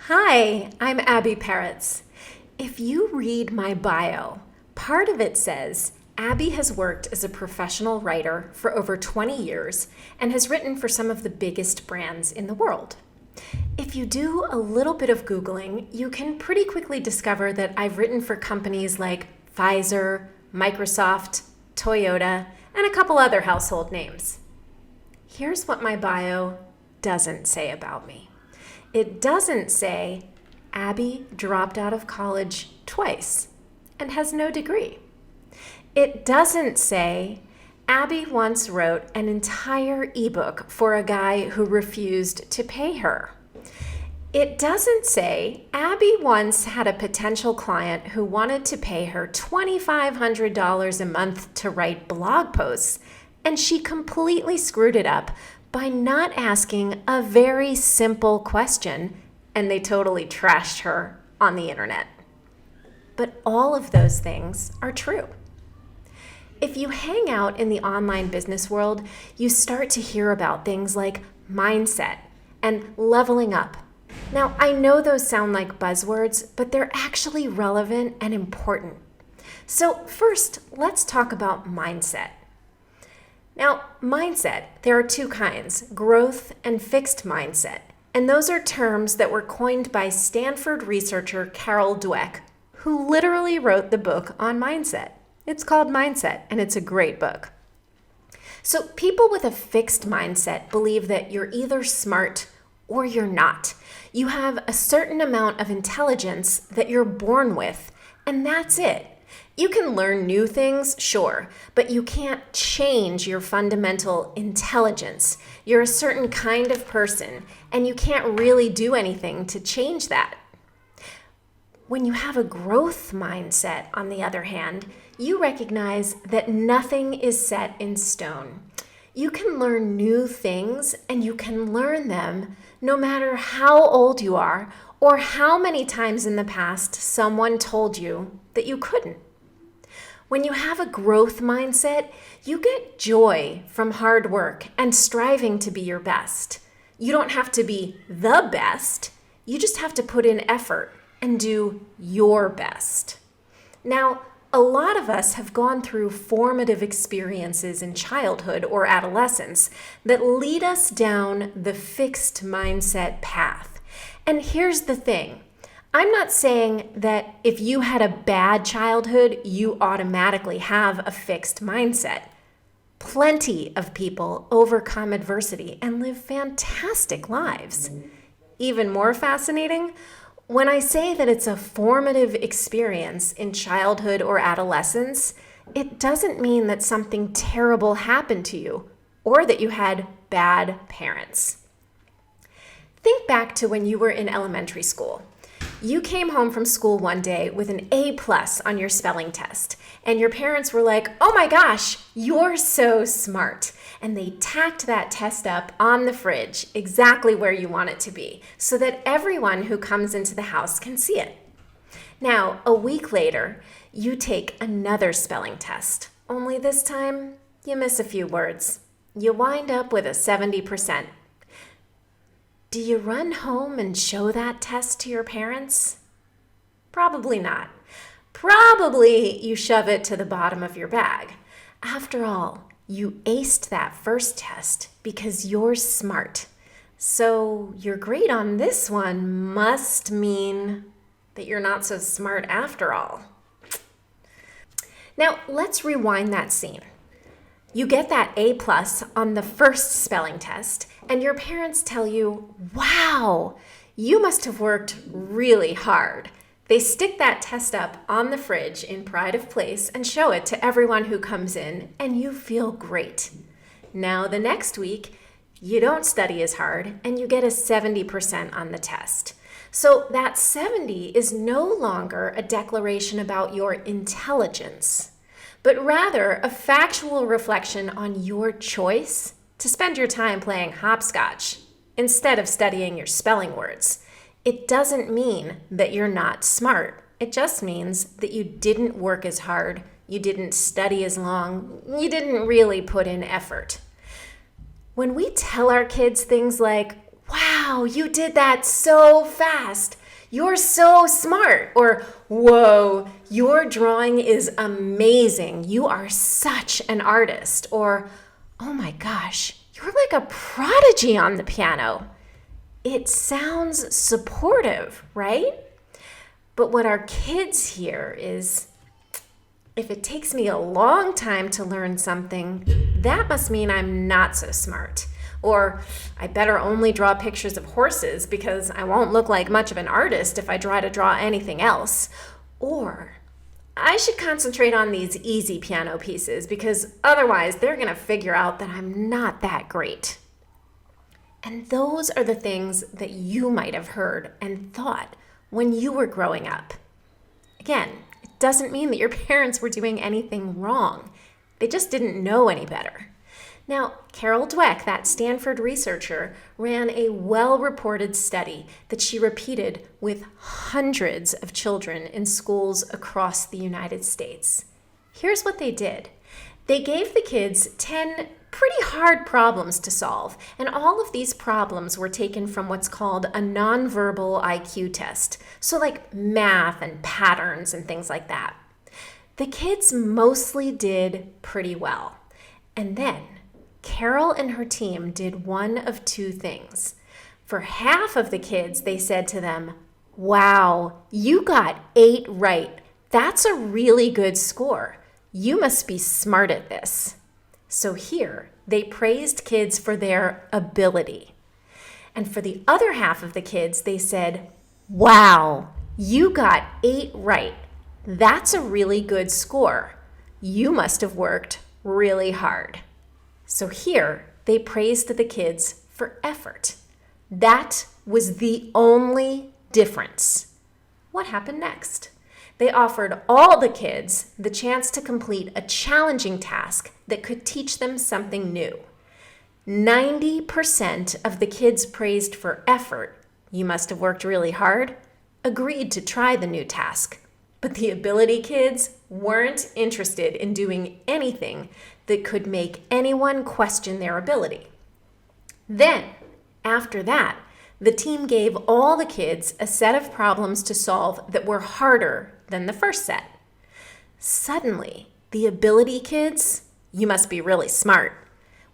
Hi, I'm Abby Peretz. If you read my bio, part of it says Abby has worked as a professional writer for over 20 years and has written for some of the biggest brands in the world. If you do a little bit of Googling, you can pretty quickly discover that I've written for companies like Pfizer, Microsoft, Toyota, and a couple other household names. Here's what my bio doesn't say about me. It doesn't say Abby dropped out of college twice and has no degree. It doesn't say Abby once wrote an entire ebook for a guy who refused to pay her. It doesn't say Abby once had a potential client who wanted to pay her $2,500 a month to write blog posts, and she completely screwed it up by not asking a very simple question, and they totally trashed her on the internet. But all of those things are true. If you hang out in the online business world, you start to hear about things like mindset and leveling up. Now, I know those sound like buzzwords, but they're actually relevant and important. So first, let's talk about mindset. Now, mindset, there are two kinds, growth and fixed mindset. And those are terms that were coined by Stanford researcher Carol Dweck, who literally wrote the book on mindset. It's called Mindset, and it's a great book. So people with a fixed mindset believe that you're either smart or you're not. You have a certain amount of intelligence that you're born with, and that's it. You can learn new things, sure, but you can't change your fundamental intelligence. You're a certain kind of person, and you can't really do anything to change that. When you have a growth mindset, on the other hand, you recognize that nothing is set in stone. You can learn new things, and you can learn them no matter how old you are or how many times in the past someone told you that you couldn't. When you have a growth mindset, you get joy from hard work and striving to be your best. You don't have to be the best. You just have to put in effort and do your best. Now, a lot of us have gone through formative experiences in childhood or adolescence that lead us down the fixed mindset path. And here's the thing. I'm not saying that if you had a bad childhood, you automatically have a fixed mindset. Plenty of people overcome adversity and live fantastic lives. Even more fascinating, when I say that it's a formative experience in childhood or adolescence, it doesn't mean that something terrible happened to you or that you had bad parents. Think back to when you were in elementary school. You came home from school one day with an A+ on your spelling test, and your parents were like, "Oh my gosh, you're so smart." And they tacked that test up on the fridge exactly where you want it to be so that everyone who comes into the house can see it. Now, a week later, you take another spelling test, only this time you miss a few words. You wind up with a 70%. Do you run home and show that test to your parents? Probably not. Probably you shove it to the bottom of your bag. After all, you aced that first test because you're smart. So your grade on this one must mean that you're not so smart after all. Now, let's rewind that scene. You get that A+ on the first spelling test, and your parents tell you, "Wow, you must have worked really hard." They stick that test up on the fridge in pride of place and show it to everyone who comes in, and you feel great. Now, the next week, you don't study as hard, and you get a 70% on the test. So that 70 is no longer a declaration about your intelligence, but rather a factual reflection on your choice to spend your time playing hopscotch instead of studying your spelling words. It doesn't mean that you're not smart. It just means that you didn't work as hard, you didn't study as long, you didn't really put in effort. When we tell our kids things like, "Wow, wow, you did that so fast. You're so smart. Or, whoa, your drawing is amazing. You are such an artist. Or, oh my gosh, you're like a prodigy on the piano. It sounds supportive, right? But what our kids hear is, if it takes me a long time to learn something, that must mean I'm not so smart. Or I better only draw pictures of horses because I won't look like much of an artist if I try to draw anything else. Or I should concentrate on these easy piano pieces because otherwise they're going to figure out that I'm not that great. And those are the things that you might have heard and thought when you were growing up. Again, it doesn't mean that your parents were doing anything wrong. They just didn't know any better. Now, Carol Dweck, that Stanford researcher, ran a well-reported study that she repeated with hundreds of children in schools across the United States. Here's what they did. They gave the kids 10 pretty hard problems to solve, and all of these problems were taken from what's called a nonverbal IQ test, so like math and patterns and things like that. The kids mostly did pretty well. And then Carol and her team did one of two things. For half of the kids, they said to them, wow, you got 8 right. That's a really good score. You must be smart at this. So here, they praised kids for their ability. And for the other half of the kids, they said, wow, you got 8 right. That's a really good score. You must have worked really hard. So here, they praised the kids for effort. That was the only difference. What happened next? They offered all the kids the chance to complete a challenging task that could teach them something new. 90% of the kids praised for effort, you must have worked really hard, agreed to try the new task. But the ability kids weren't interested in doing anything that could make anyone question their ability. Then, after that, the team gave all the kids a set of problems to solve that were harder than the first set. Suddenly, the ability kids, you must be really smart,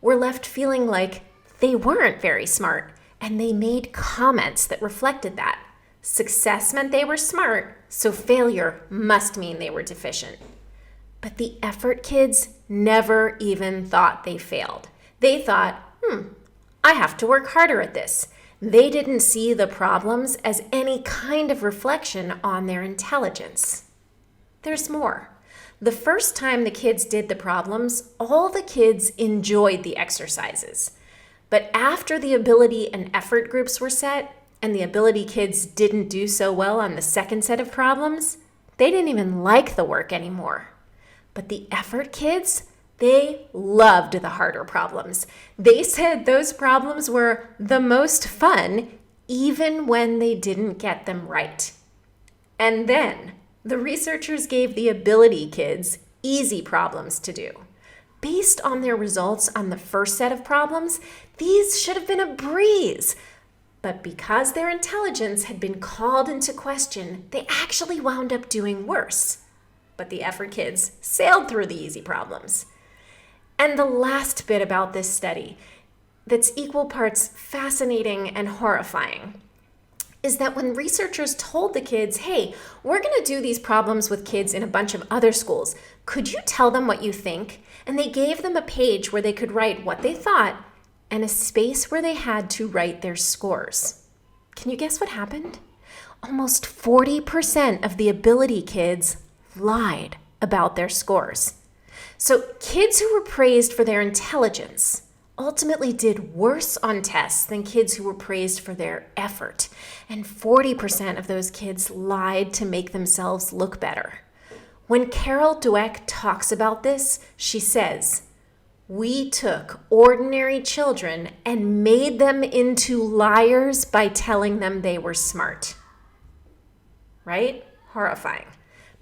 were left feeling like they weren't very smart, and they made comments that reflected that. Success meant they were smart, so failure must mean they were deficient. But the effort kids never even thought they failed. They thought, I have to work harder at this. They didn't see the problems as any kind of reflection on their intelligence. There's more. The first time the kids did the problems, all the kids enjoyed the exercises. But after the ability and effort groups were set, and the ability kids didn't do so well on the second set of problems, they didn't even like the work anymore. But the effort kids, they loved the harder problems. They said those problems were the most fun, even when they didn't get them right. And then the researchers gave the ability kids easy problems to do. Based on their results on the first set of problems, these should have been a breeze. But because their intelligence had been called into question, they actually wound up doing worse. But the effort kids sailed through the easy problems. And the last bit about this study that's equal parts fascinating and horrifying is that when researchers told the kids, hey, we're going to do these problems with kids in a bunch of other schools, could you tell them what you think? And they gave them a page where they could write what they thought and a space where they had to write their scores. Can you guess what happened? Almost 40% of the ability kids lied about their scores. So kids who were praised for their intelligence ultimately did worse on tests than kids who were praised for their effort. And 40% of those kids lied to make themselves look better. When Carol Dweck talks about this, she says, we took ordinary children and made them into liars by telling them they were smart. Right? Horrifying.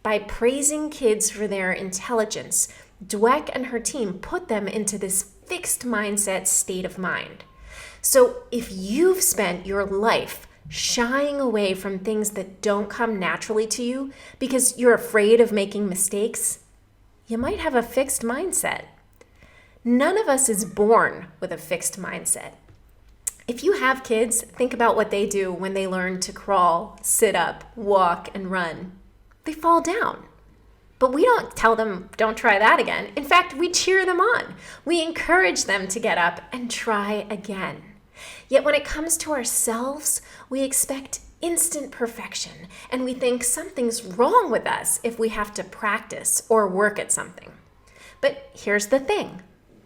By praising kids for their intelligence, Dweck and her team put them into this fixed mindset state of mind. So if you've spent your life shying away from things that don't come naturally to you because you're afraid of making mistakes, you might have a fixed mindset. None of us is born with a fixed mindset. If you have kids, think about what they do when they learn to crawl, sit up, walk, and run. They fall down. But we don't tell them, don't try that again. In fact, we cheer them on. We encourage them to get up and try again. Yet when it comes to ourselves, we expect instant perfection, and we think something's wrong with us if we have to practice or work at something. But here's the thing.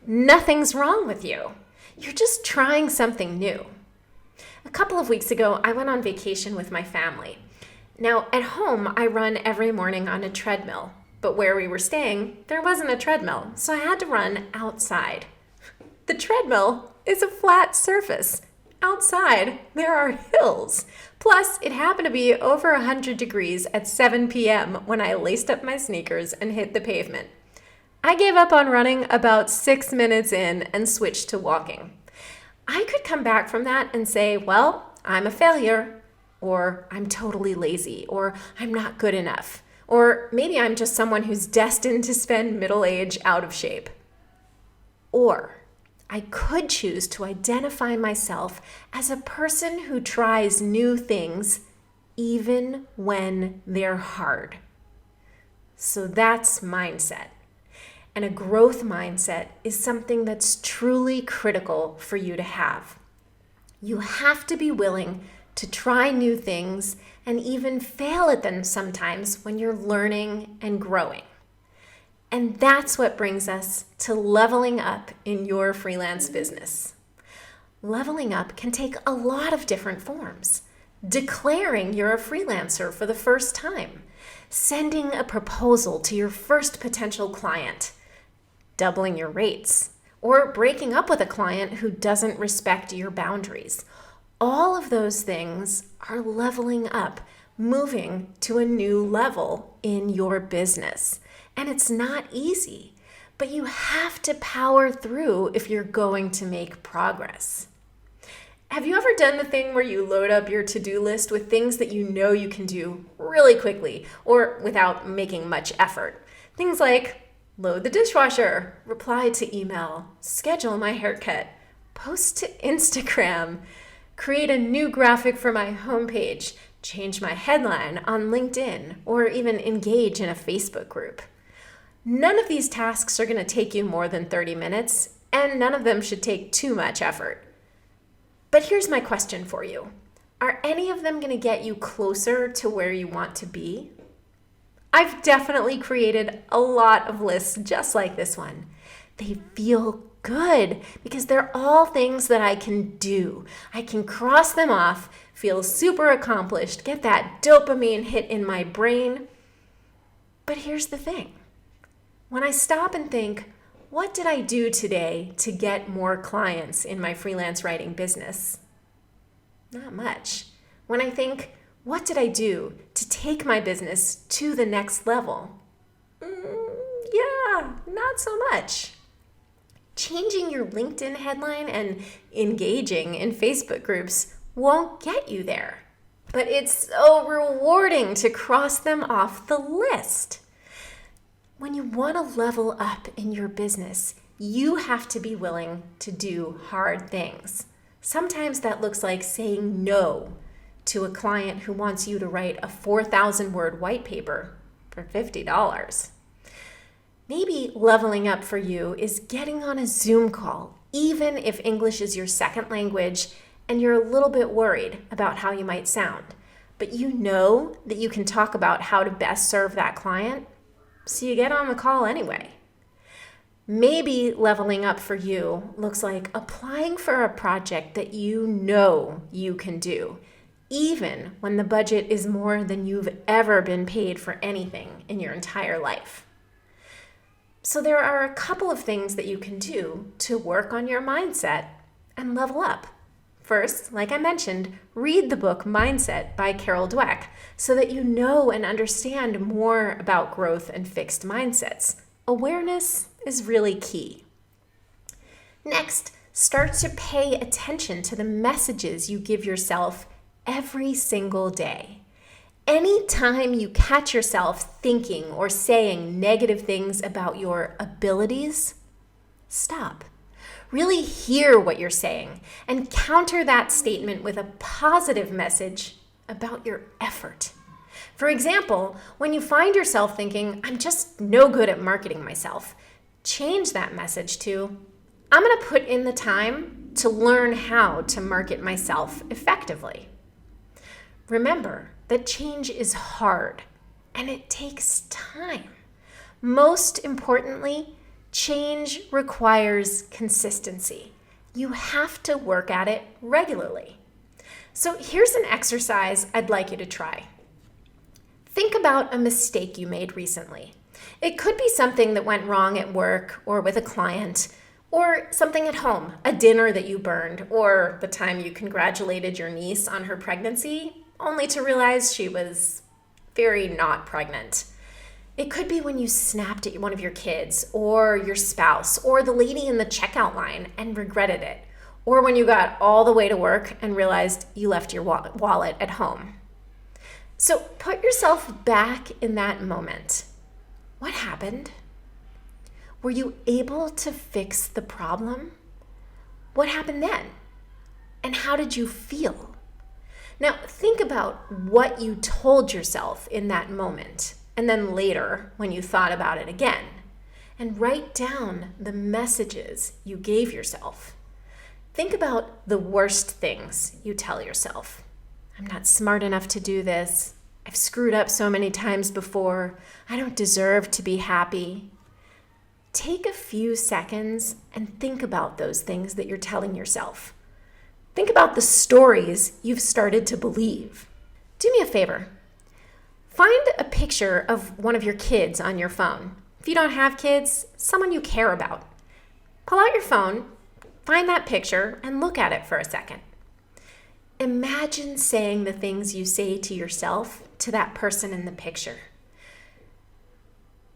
Nothing's wrong with you. You're just trying something new. A couple of weeks ago, I went on vacation with my family. Now, at home, I run every morning on a treadmill, but where we were staying, there wasn't a treadmill, so I had to run outside. The treadmill is a flat surface. Outside, there are hills. Plus, it happened to be over 100 degrees at 7 p.m. when I laced up my sneakers and hit the pavement. I gave up on running about 6 minutes in and switched to walking. I could come back from that and say, well, I'm a failure, or I'm totally lazy, or I'm not good enough, or maybe I'm just someone who's destined to spend middle age out of shape. Or I could choose to identify myself as a person who tries new things even when they're hard. So that's mindset. And a growth mindset is something that's truly critical for you to have. You have to be willing to try new things and even fail at them sometimes when you're learning and growing. And that's what brings us to leveling up in your freelance business. Leveling up can take a lot of different forms. Declaring you're a freelancer for the first time, sending a proposal to your first potential client, doubling your rates, or breaking up with a client who doesn't respect your boundaries. All of those things are leveling up, moving to a new level in your business. And it's not easy, but you have to power through if you're going to make progress. Have you ever done the thing where you load up your to-do list with things that you know you can do really quickly or without making much effort? Things like load the dishwasher, reply to email, schedule my haircut, post to Instagram, create a new graphic for my homepage, change my headline on LinkedIn, or even engage in a Facebook group. None of these tasks are going to take you more than 30 minutes, and none of them should take too much effort. But here's my question for you. Are any of them going to get you closer to where you want to be? I've definitely created a lot of lists just like this one. They feel good because they're all things that I can do. I can cross them off, feel super accomplished, get that dopamine hit in my brain. But here's the thing. When I stop and think, what did I do today to get more clients in my freelance writing business? Not much. When I think, what did I do to take my business to the next level? Yeah, not so much. Changing your LinkedIn headline and engaging in Facebook groups won't get you there. But it's so rewarding to cross them off the list. When you want to level up in your business, you have to be willing to do hard things. Sometimes that looks like saying no to a client who wants you to write a 4,000-word white paper for $50. Maybe leveling up for you is getting on a Zoom call, even if English is your second language and you're a little bit worried about how you might sound. But you know that you can talk about how to best serve that client, so you get on the call anyway. Maybe leveling up for you looks like applying for a project that you know you can do, even when the budget is more than you've ever been paid for anything in your entire life. So there are a couple of things that you can do to work on your mindset and level up. First, like I mentioned, read the book Mindset by Carol Dweck so that you know and understand more about growth and fixed mindsets. Awareness is really key. Next, Start to pay attention to the messages you give yourself every single day. Anytime you catch yourself thinking or saying negative things about your abilities, stop. Really hear what you're saying and counter that statement with a positive message about your effort. For example, when you find yourself thinking, I'm just no good at marketing myself, change that message to, I'm going to put in the time to learn how to market myself effectively. Remember that change is hard and it takes time. Most importantly, change requires consistency. You have to work at it regularly. So here's an exercise I'd like you to try. Think about a mistake you made recently. It could be something that went wrong at work or with a client, or something at home, a dinner that you burned, or the time you congratulated your niece on her pregnancy, only to realize she was very not pregnant. It could be when you snapped at one of your kids, or your spouse, or the lady in the checkout line and regretted it, or when you got all the way to work and realized you left your wallet at home. So put yourself back in that moment. What happened? Were you able to fix the problem? What happened then? And how did you feel? Now, think about what you told yourself in that moment, and then later when you thought about it again, and write down the messages you gave yourself. Think about the worst things you tell yourself. I'm not smart enough to do this. I've screwed up so many times before. I don't deserve to be happy. Take a few seconds and think about those things that you're telling yourself. Think about the stories you've started to believe. Do me a favor. Find a picture of one of your kids on your phone. If you don't have kids, someone you care about. Pull out your phone, find that picture, and look at it for a second. Imagine saying the things you say to yourself to that person in the picture.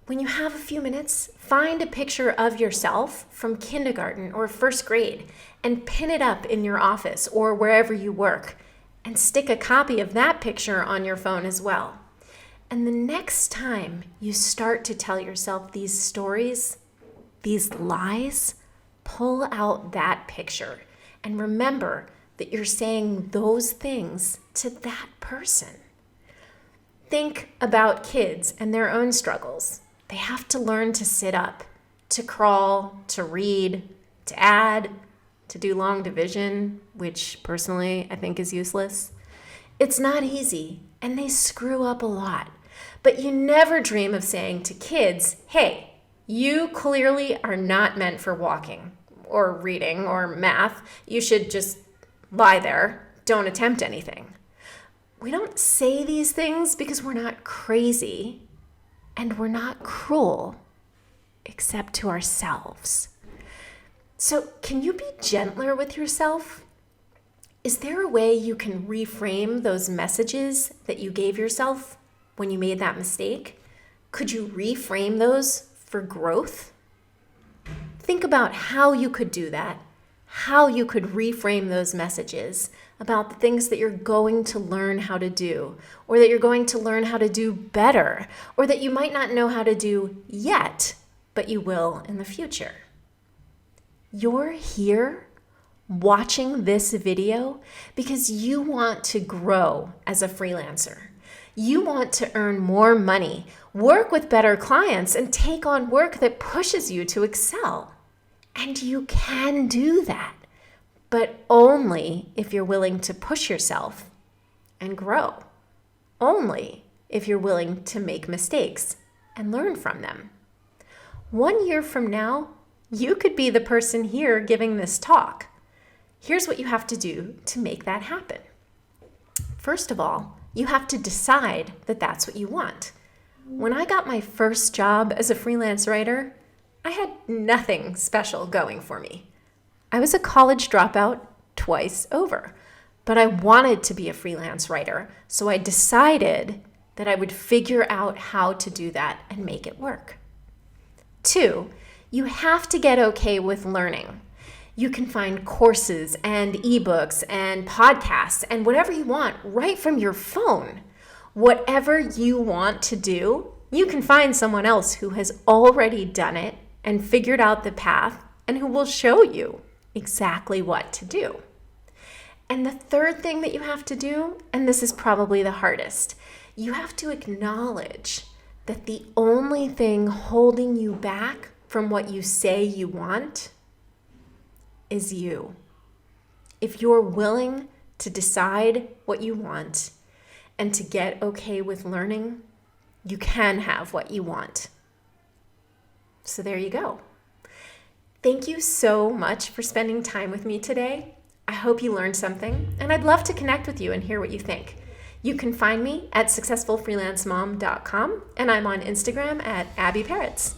When you have a few minutes, find a picture of yourself from kindergarten or first grade and pin it up in your office or wherever you work, and stick a copy of that picture on your phone as well. And the next time you start to tell yourself these stories, these lies, pull out that picture and remember that you're saying those things to that person. Think about kids and their own struggles. They have to learn to sit up, to crawl, to read, to add, to do long division, which personally I think is useless. It's not easy, and they screw up a lot. But you never dream of saying to kids, hey, you clearly are not meant for walking or reading or math. You should just lie there. Don't attempt anything. We don't say these things because we're not crazy. And we're not cruel, except to ourselves. So can you be gentler with yourself? Is there a way you can reframe those messages that you gave yourself when you made that mistake? Could you reframe those for growth? Think about how you could do that, how you could reframe those messages about the things that you're going to learn how to do, or that you're going to learn how to do better, or that you might not know how to do yet, but you will in the future. You're here watching this video because you want to grow as a freelancer. You want to earn more money, work with better clients, and take on work that pushes you to excel. And you can do that, but only if you're willing to push yourself and grow. Only if you're willing to make mistakes and learn from them. 1 year from now, you could be the person here giving this talk. Here's what you have to do to make that happen. First of all, you have to decide that that's what you want. When I got my first job as a freelance writer, I had nothing special going for me. I was a college dropout twice over, but I wanted to be a freelance writer, so I decided that I would figure out how to do that and make it work. 2, you have to get okay with learning. You can find courses and ebooks and podcasts and whatever you want right from your phone. Whatever you want to do, you can find someone else who has already done it and figured out the path and who will show you exactly what to do. And the third thing that you have to do, and this is probably the hardest, you have to acknowledge that the only thing holding you back from what you say you want is you. If you're willing to decide what you want and to get okay with learning, you can have what you want. So there you go. Thank you so much for spending time with me today. I hope you learned something, and I'd love to connect with you and hear what you think. You can find me at successfulfreelancemom.com, and I'm on Instagram at Abby Peretz.